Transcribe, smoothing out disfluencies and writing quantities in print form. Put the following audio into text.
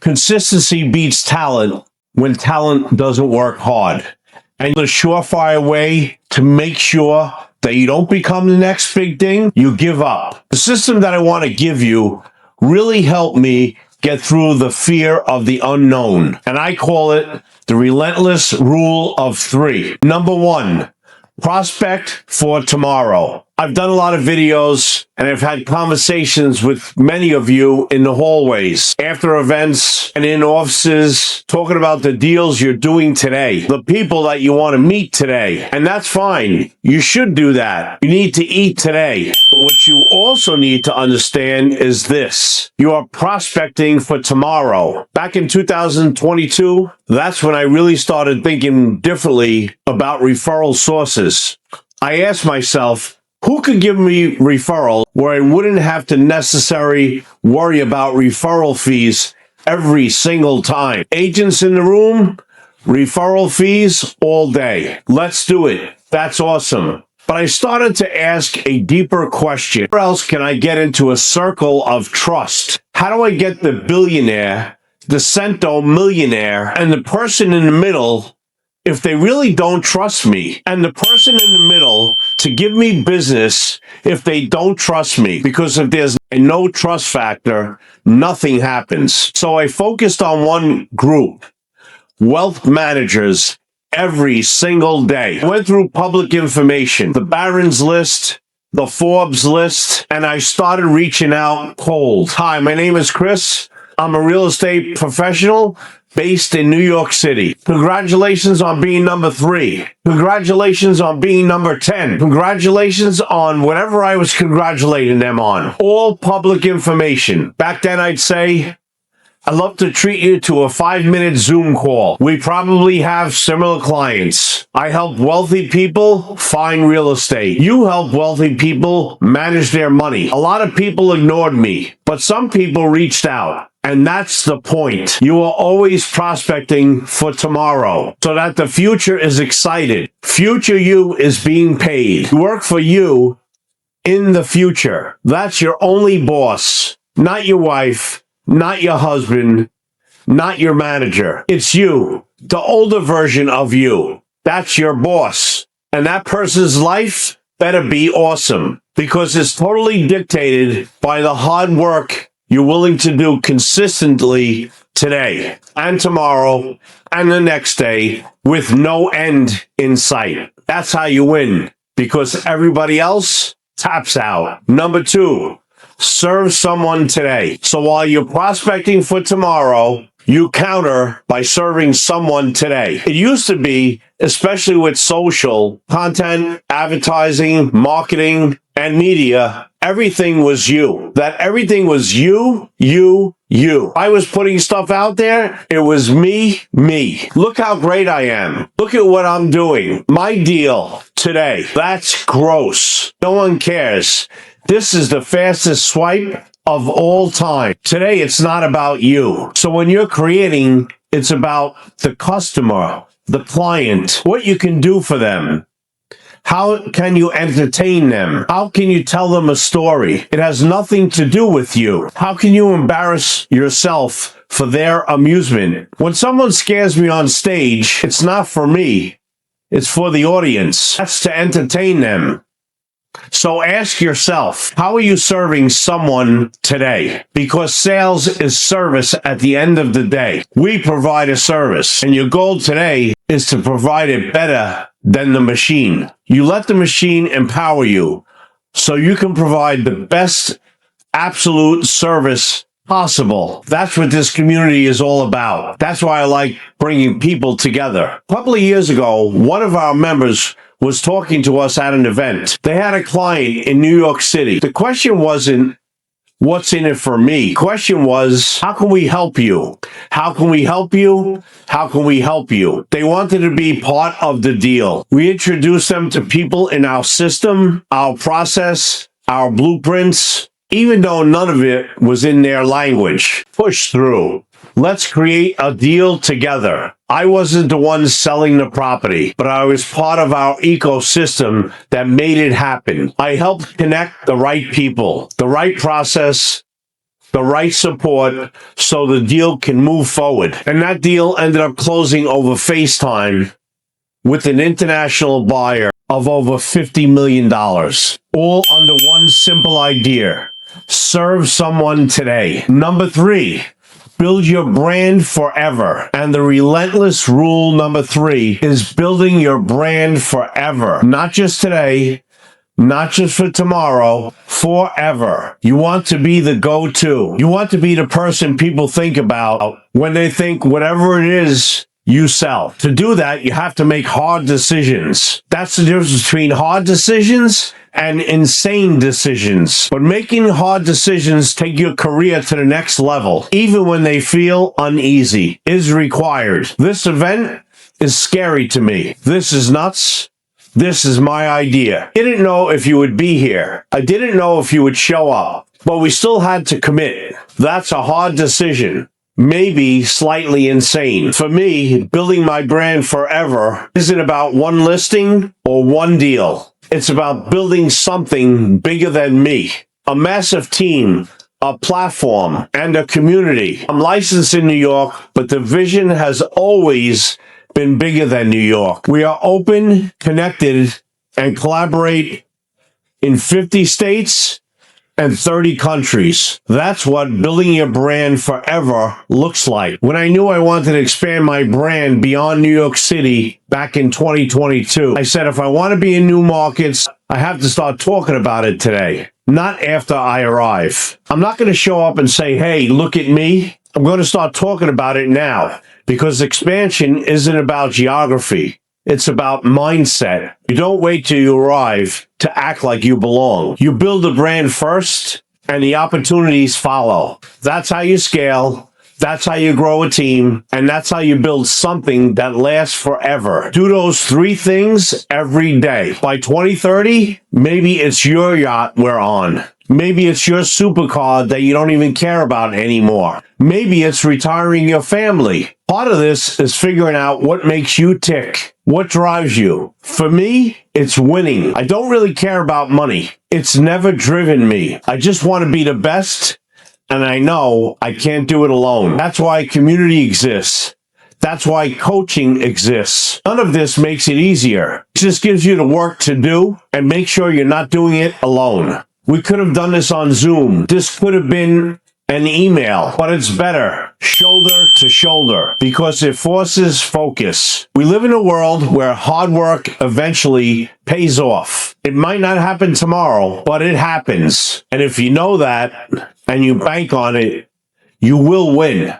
Consistency beats talent when talent doesn't work hard. And the surefire way to make sure that you don't become the next big thing, you give up. The system that I want to give you really helped me get through the fear of the unknown. And I call it the Relentless Rule of 3. Number 1, prospect for tomorrow. I've done a lot of videos and I've had conversations with many of you in the hallways, after events, and in offices, talking about the deals you're doing today, the people that you want to meet today. And that's fine. You should do that. You need to eat today. But what you also need to understand is this. You are prospecting for tomorrow. Back in 2022, that's when I really started thinking differently about referral sources. I asked myself, who could give me referral where I wouldn't have to necessarily worry about referral fees every single time? Agents in the room, referral fees all day. Let's do it. That's awesome. But I started to ask a deeper question. Where else can I get into a circle of trust? How do I get the billionaire, the cento millionaire, and the person in the middle if they really don't trust me, and the person in the middle to give me business if they don't trust me? Because if there's no trust factor, nothing happens. So I focused on one group, wealth managers, every single day. I went through public information, the Barron's list, the Forbes list, and I started reaching out cold. Hi, my name is Chris. I'm a real estate professional based in New York City. Congratulations on being number 3. Congratulations on being number 10. Congratulations on whatever I was congratulating them on. All public information. Back then I'd say, I'd love to treat you to a 5-minute Zoom call. We probably have similar clients. I help wealthy people find real estate. You help wealthy people manage their money. A lot of people ignored me, but some people reached out. And that's the point. You are always prospecting for tomorrow so that the future is excited. Future you is being paid. Work for you in the future. That's your only boss, not your wife, not your husband, not your manager. It's you, the older version of you. That's your boss. And that person's life better be awesome because it's totally dictated by the hard work you're willing to do consistently today and tomorrow and the next day with no end in sight. That's how you win because everybody else taps out. Number 2, serve someone today. So while you're prospecting for tomorrow, you counter by serving someone today. It used to be, especially with social content, advertising, marketing, and media, everything was you. That everything was you. I was putting stuff out there. It was me. Look how great I am. Look at what I'm doing. My deal today. That's gross. No one cares. This is the fastest swipe of all time. Today, it's not about you. So when you're creating, it's about the customer, the client, what you can do for them. How can you entertain them? How can you tell them a story? It has nothing to do with you. How can you embarrass yourself for their amusement? When someone scares me on stage, it's not for me. It's for the audience. That's to entertain them. So ask yourself, how are you serving someone today? Because sales is service at the end of the day. We provide a service, and your goal today is to provide it better than the machine. You let the machine empower you so you can provide the best absolute service possible. That's what this community is all about. That's why I like bringing people together. A couple of years ago, one of our members was talking to us at an event. They had a client in New York City. The question wasn't, what's in it for me? The question was, how can we help you? How can we help you? How can we help you? They wanted to be part of the deal. We introduced them to people in our system, our process, our blueprints, even though none of it was in their language. Push through. Let's create a deal together. I wasn't the one selling the property, but I was part of our ecosystem that made it happen. I helped connect the right people, the right process, the right support so the deal can move forward. And that deal ended up closing over FaceTime with an international buyer of over $50 million, all under one simple idea: serve someone today. Number 3, build your brand forever. And the relentless rule number 3 is building your brand forever. Not just today, not just for tomorrow, forever. You want to be the go-to. You want to be the person people think about when they think whatever it is you sell. To do that, you have to make hard decisions. That's the difference between hard decisions and insane decisions. But making hard decisions take your career to the next level, even when they feel uneasy, is required. This event is scary to me. This is nuts. This is my idea. I didn't know if you would be here. I didn't know if you would show up, but we still had to commit. That's a hard decision. Maybe slightly insane. For me, building my brand forever isn't about one listing or one deal. It's about building something bigger than me. A massive team, a platform, and a community. I'm licensed in New York, but the vision has always been bigger than New York. We are open, connected, and collaborate in 50 states and 30 countries. That's what building your brand forever looks like. When I knew I wanted to expand my brand beyond New York City back in 2022, I said, if I want to be in new markets, I have to start talking about it today, not after I arrive. I'm not going to show up and say, hey, look at me. I'm going to start talking about it now, because expansion isn't about geography. It's about mindset. You don't wait till you arrive to act like you belong. You build a brand first, and the opportunities follow. That's how you scale. That's how you grow a team. And that's how you build something that lasts forever. Do those 3 things every day. By 2030, maybe it's your yacht we're on. Maybe it's your supercar that you don't even care about anymore. Maybe it's retiring your family. Part of this is figuring out what makes you tick. What drives you? For me, it's winning. I don't really care about money. It's never driven me. I just want to be the best, and I know I can't do it alone. That's why community exists. That's why coaching exists. None of this makes it easier. It just gives you the work to do, and make sure you're not doing it alone. We could have done this on Zoom. This could have been an email, but it's better shoulder to shoulder because it forces focus. We live in a world where hard work eventually pays off. It might not happen tomorrow, but it happens. And if you know that and you bank on it, you will win.